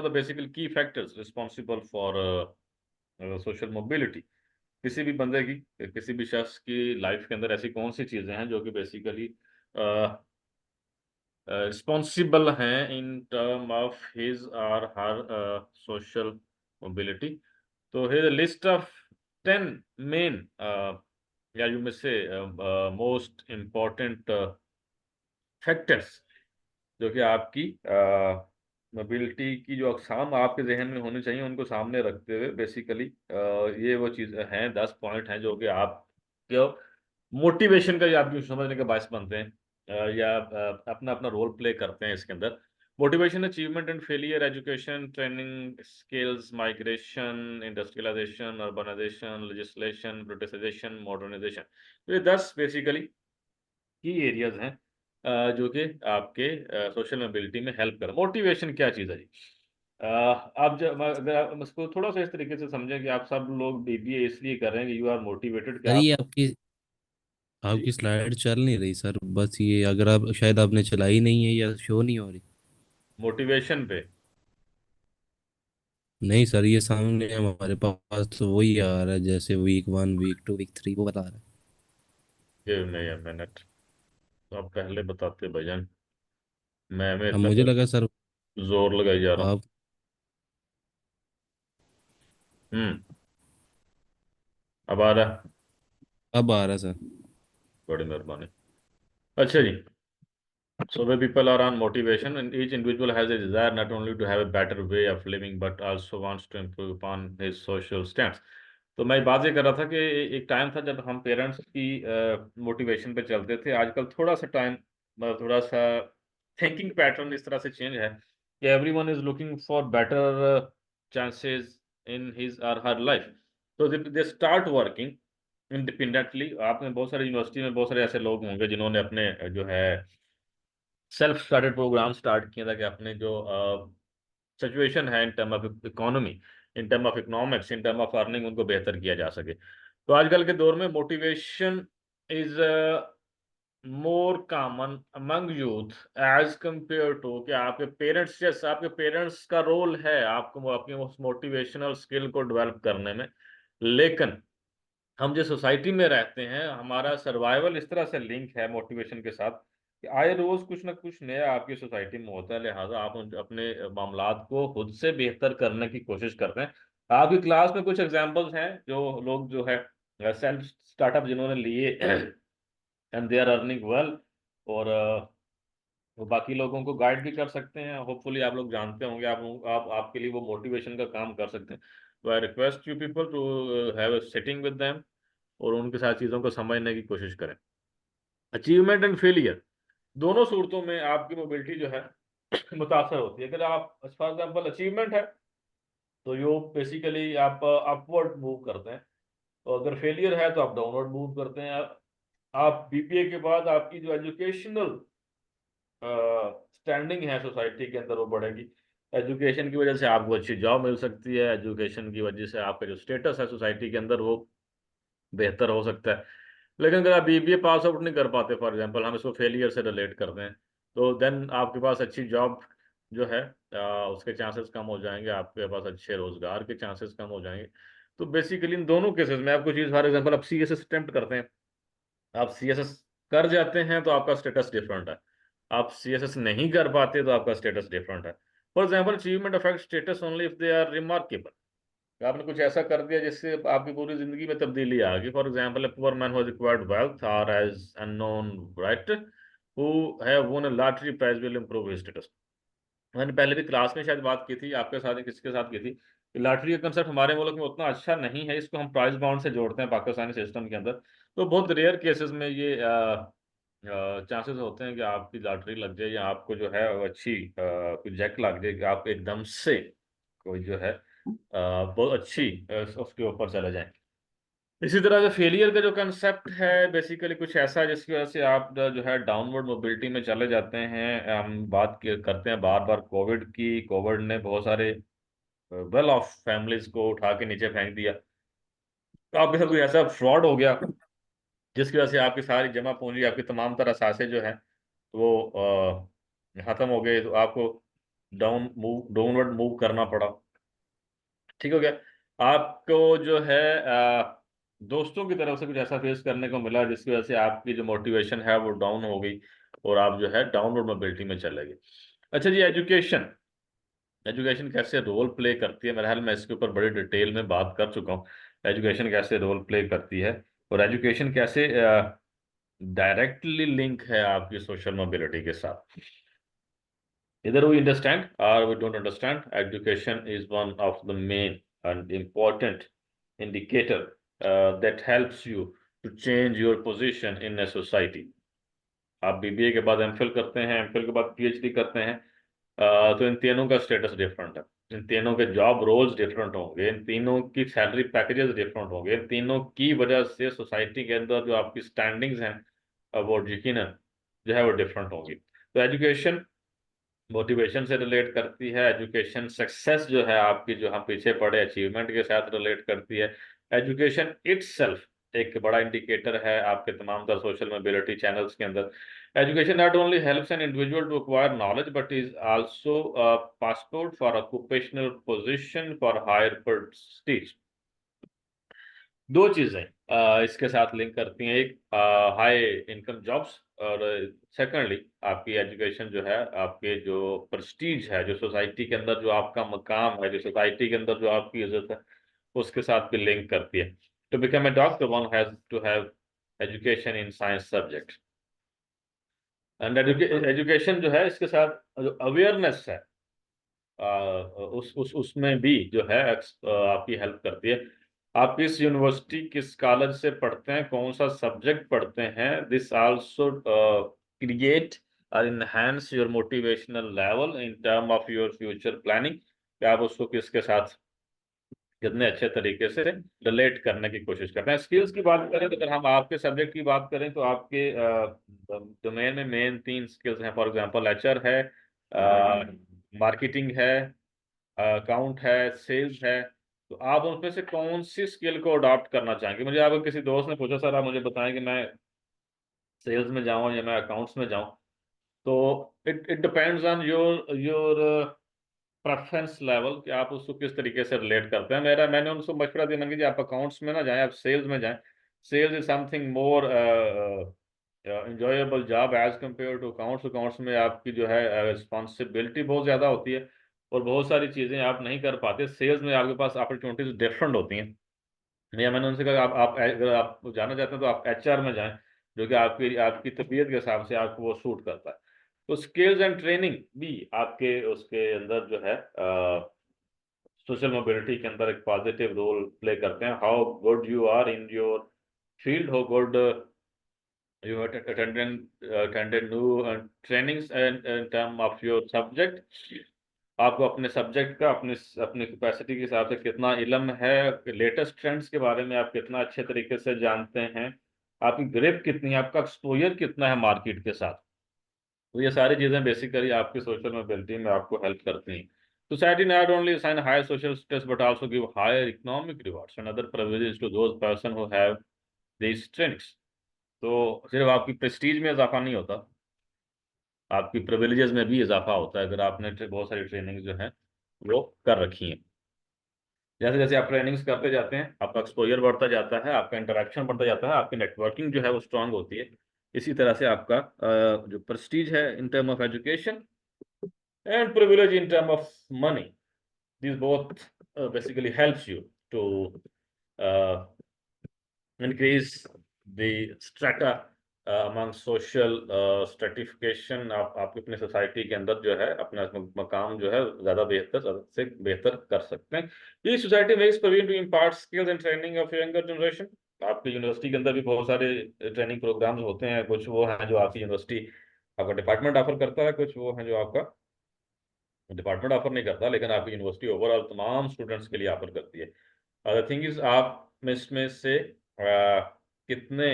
The बेसिकल की factors responsible for social mobility. किसी भी बंदे की, किसी भी शख्स की लाइफ के अंदर ऐसी कौन सी चीजें हैं जो कि बेसिकली रिस्पॉन्सिबल हैं इन टर्म ऑफ हिज और हर सोशल मोबिलिटी। तो हियर लिस्ट ऑफ 10 मेन या यू मे से मोस्ट इम्पोर्टेंट फैक्टर्स जो कि आपकी मोबिलिटी की जो अकसाम आपके जहन में होनी चाहिए उनको सामने रखते हुए बेसिकली ये वो चीज़ हैं, 10 पॉइंट हैं जो कि आप मोटिवेशन का या आपकी समझने का बायस बनते हैं, या अपना अपना रोल प्ले करते हैं इसके अंदर। Motivation, achievement and failure, education, training, skills, migration, industrialisation, urbanisation, legislation, Britishisation, modernisation. तो ये 10 बेसिकली की एरियाज हैं जो कि आपके सोशल मोबिलिटी में हेल्प कर। मोटिवेशन क्या चीज़ है जी? आप जब अगर आप इसको थोड़ा सा इस तरीके से समझें कि आप सब लोग बीबीए इसलिए कर रहे हैं कि यू आर मोटिवेटेड, कि सर आप ये आपकी जी आपकी स्लाइड चल नहीं रही सर, बस ये अगर आप शायद आपने चलाई नहीं है या शो नहीं हो रही। मोटिवेशन पे। नहीं सर, ये सामने हमारे पास तो वही आ रहा है जैसे वीक 1 वीक 2 वीक 3 वो बता रहा है। Give me a minute. तो आप पहले बताते भजन, मैं अब इतना मुझे लगा सर जोर लगाई जा रहा हूँ। आप। हम्म। अब आ रहा है? अब आ रहा है सर। बड़ी मेहरबानी। अच्छा जी। So where people are on motivation, and each individual has a desire not only to have a better way of living but also wants to improve upon his social stance. तो मैं बात ये कर रहा था कि एक टाइम था जब हम पेरेंट्स की मोटिवेशन पे चलते थे। आजकल थोड़ा सा टाइम, थोड़ा सा थिंकिंग पैटर्न इस तरह से चेंज है कि everyone is looking for better chances in his और हर लाइफ। तो दे स्टार्ट वर्किंग इंडिपेंडेंटली। आपने बहुत सारी यूनिवर्सिटी में बहुत सारे ऐसे लोग होंगे जिन्होंने अपने जो है सेल्फ स्टार्टेड प्रोग्राम स्टार्ट किया था कि अपने जो सिचुएशन है in term of economy, in term of economics, in term of earning, उनको बेहतर किया जा सके। तो आजकल के दौर में motivation is more common among youth as compare to कि आपके पेरेंट्स, जैसे आपके पेरेंट्स का रोल है आपको अपनी उस मोटिवेशनल स्किल को डेवलप करने में। लेकिन हम जिस सोसाइटी में रहते हैं हमारा सर्वाइवल इस तरह से लिंक है मोटिवेशन के साथ कि आए रोज कुछ ना कुछ नया आपकी सोसाइटी में होता है, लिहाजा आप अपने मामलात को खुद से बेहतर करने की कोशिश करते हैं। आपकी क्लास में कुछ एग्जांपल्स हैं जो लोग जो है सेल्फ स्टार्टअप जिन्होंने लिए and they are earning well, और वो बाकी लोगों को गाइड भी कर सकते हैं। होपफुली आप लोग जानते होंगे, आप आपके लिए वो मोटिवेशन का काम कर सकते हैं। तो I request you people to have a sitting with them और उनके साथ चीज़ों को समझने की कोशिश करें। अचीवमेंट एंड फेलियर, दोनों सूरतों में आपकी मोबिलिटी जो है मुतासर होती है। अगर आप फॉर एग्जाम्पल अचीवमेंट है तो यो बेसिकली आप अपवर्ड मूव करते हैं, तो अगर फेलियर है तो आप डाउनवर्ड मूव करते हैं। आप बीपीए के बाद आपकी जो एजुकेशनल स्टैंडिंग है सोसाइटी के अंदर वो बढ़ेगी। एजुकेशन की वजह से आपको अच्छी जॉब मिल सकती है, एजुकेशन की वजह से आपका जो स्टेटस है सोसाइटी के अंदर वो बेहतर हो सकता है। लेकिन अगर आप बीबीए पास आउट नहीं कर पाते, फॉर एग्जांपल हम इसको फेलियर से रिलेट करते हैं, तो देन आपके पास अच्छी जॉब जो है उसके चांसेस कम हो जाएंगे, आपके पास अच्छे रोजगार के चांसेस कम हो जाएंगे। तो बेसिकली इन दोनों केसेस में आपको चीज़, फॉर एग्जांपल आप सीएसएस अटेम्प्ट करते हैं, आप सीएसएस कर जाते हैं तो आपका स्टेटस डिफरेंट है, आप सीएसएस नहीं कर पाते तो आपका स्टेटस डिफरेंट है। For example achievement affect status only if they are remarkable. आपने कुछ ऐसा कर दिया जिससे आपकी पूरी जिंदगी में तब्दीली आ गई। For example a poor man who has acquired wealth और as unknown right who have won a lottery prize will improve his status. मैंने पहले भी क्लास में शायद बात की थी, आपके साथ या किसी के साथ की थी कि लॉटरी का कंसेप्ट हमारे मुल्क में उतना अच्छा नहीं है, इसको हम प्राइज बाउंड से जोड़ते हैं पाकिस्तानी सिस्टम के अंदर। तो बहुत रेयर केसेस में ये चांसेस होते हैं कि आपकी लॉटरी लग जाए या आपको जो है वो अच्छी कोई जैक लग जाए कि आप एकदम से कोई जो है बहुत अच्छी उसके ऊपर चले जाएं। इसी तरह से फेलियर का जो कंसेप्ट है बेसिकली कुछ ऐसा है जिसकी वजह से आप जो है डाउनवर्ड मोबिलिटी में चले जाते हैं। हम करते हैं बार बार कोविड की। कोविड ने बहुत सारे वेल ऑफ फैमिलीज को उठा के नीचे फेंक दिया। तो आपके साथ कोई ऐसा फ्रॉड हो गया जिसकी वजह से आपकी सारी जमा पूंजी, आपकी तमाम तरह सासे जो है वो खत्म हो गए, तो आपको डाउनवर्ड मूव करना पड़ा। ठीक हो गया। आपको जो है दोस्तों की तरफ से कुछ ऐसा फेस करने को मिला जिसकी वजह से आपकी जो मोटिवेशन है वो डाउन हो गई और आप जो है डाउनवर्ड मोबिलिटी में चले गए। अच्छा जी, एजुकेशन, एजुकेशन कैसे रोल प्ले करती है, मेरे ख्याल में इसके ऊपर बड़ी डिटेल में बात कर चुका हूँ। एजुकेशन कैसे रोल प्ले करती है और एजुकेशन कैसे डायरेक्टली लिंक है आपकी सोशल मोबिलिटी के साथ। Either we understand or we don't understand, education is one of the main and important indicator that helps you to change your position in a society. आप BBA के बाद MPhil करते हैं, MPhil के बाद PhD करते हैं, तो इन तीनों का स्टेटस डिफरेंट है, इन तीनों के जॉब रोल्स डिफरेंट होंगे, इन तीनों की सैलरी पैकेजेस डिफरेंट होंगे, इन तीनों की वजह से सोसाइटी के अंदर जो आपकी स्टैंडिंग्स हैं वो यकीनन जो है वो डिफरेंट होंगी। तो एजुकेशन मोटिवेशन से रिलेट करती है, एजुकेशन सक्सेस जो है आपकी, जो हम पीछे पड़े अचीवमेंट के साथ रिलेट करती है। एजुकेशन इटसेल्फ एक बड़ा इंडिकेटर है आपके तमाम तर सोशल मोबिलिटी चैनल्स के अंदर। Education not only helps an individual to acquire knowledge but is also passport for occupational position for higher prestige. दो चीजें इसके साथ लिंक करती हैं, एक हाई इनकम जॉब्स और सेकेंडली आपकी एजुकेशन जो है आपके जो प्रेस्टीज है, जो सोसाइटी के अंदर जो आपका मकाम है, जो सोसाइटी के अंदर जो आपकी इज्जत है, उसके साथ भी लिंक करती है। To become a doctor one has to have education in science subject and education जो है इसके साथ जो अवेयरनेस है उसमें भी जो है आपकी हेल्प करती है। आप किस यूनिवर्सिटी किस कॉलेज से पढ़ते हैं, कौन सा सब्जेक्ट पढ़ते हैं, दिस आल्सो क्रिएट और enhance your motivational level in term of your future planning, कि आप उसको किसके साथ कितने अच्छे तरीके से रिलेट करने की कोशिश करते हैं। स्किल्स की बात करें तो अगर हम आपके सब्जेक्ट की बात करें तो आपके डोमेन में मेन 3 स्किल्स हैं। फॉर एग्जांपल एचआर है, मार्केटिंग है, अकाउंट है, सेल्स है। तो आप उनमें से कौन सी स्किल को अडॉप्ट करना चाहेंगे? मुझे आपको किसी दोस्त ने पूछा सर आप मुझे बताएं कि मैं सेल्स में जाऊं या मैं अकाउंट्स में जाऊं, तो it it depends on your preference level कि आप उसको किस तरीके से रिलेट करते हैं। मैंने उनको मशवरा दिया, मैंने कि आप अकाउंट्स में ना जाएं, आप सेल्स में जाएं। Sales is something more enjoyable job as compare to accounts. Accounts में आपकी जो है रिस्पॉन्सिबिलिटी बहुत ज़्यादा होती है और बहुत सारी चीज़ें आप नहीं कर पाते। सेल्स में आपके पास अपॉर्चुनिटीज डिफरेंट होती हैं। या मैंने उनसे कहा आप अगर आप जाना चाहते हैं तो आप एचआर में जाएं, जो कि आपकी आपकी तबीयत के हिसाब से आपको वो सूट करता है। तो स्किल्स एंड ट्रेनिंग भी आपके उसके अंदर जो है सोशल मोबिलिटी के अंदर एक पॉजिटिव रोल प्ले करते हैं। How good you are in your field, how good you have attended new trainings and in term of your subject, आपको अपने सब्जेक्ट का अपने अपनी कैपेसिटी के हिसाब से कितना इल्म है, लेटेस्ट ट्रेंड्स के बारे में आप कितना अच्छे तरीके से जानते हैं, आपकी ग्रिप कितनी है, आपका एक्सपोजर कितना है मार्केट के साथ। तो ये सारी चीजें बेसिकली आपकी सोशल मोबिलिटी में आपको हेल्प करती हैं। Society not only assign higher social status but also give higher economic rewards and other privileges to those person who have these strengths। तो सिर्फ आपकी प्रेस्टीज में इजाफा नहीं होता, आपकी प्रिविलेजेस में भी इजाफा होता है अगर आपने बहुत सारी ट्रेनिंग जो है वो कर रखी है। जैसे जैसे आप ट्रेनिंग्स करते जाते हैं आपका एक्सपोजर बढ़ता जाता है, आपका इंटरेक्शन बढ़ता जाता है, आपकी नेटवर्किंग जो है वो स्ट्रांग होती है। इसी तरह से आपका जो प्रेस्टीज है in term of education and privilege in term of money, this both basically helps you to increase the strata among social stratification। आप अपनी सोसाइटी के अंदर जो है अपना मकाम जो है ज्यादा बेहतर से बेहतर कर सकते हैं। ये सोसाइटी मेक्स प्रवीण to impart skills and training of younger generation. आपकी यूनिवर्सिटी के अंदर भी बहुत सारे ट्रेनिंग प्रोग्राम्स होते हैं, कुछ वो हैं जो आपकी यूनिवर्सिटी आपका डिपार्टमेंट ऑफर करता है, कुछ वो हैं जो आपका डिपार्टमेंट ऑफर नहीं करता लेकिन आपकी यूनिवर्सिटी ओवरऑल तमाम स्टूडेंट्स के लिए ऑफर करती है। द थिंग इज आप में इसमें से कितने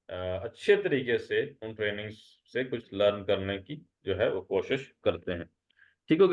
अच्छे तरीके से उन ट्रेनिंग्स से कुछ लर्न करने की जो है वो कोशिश करते हैं। ठीक हो गया।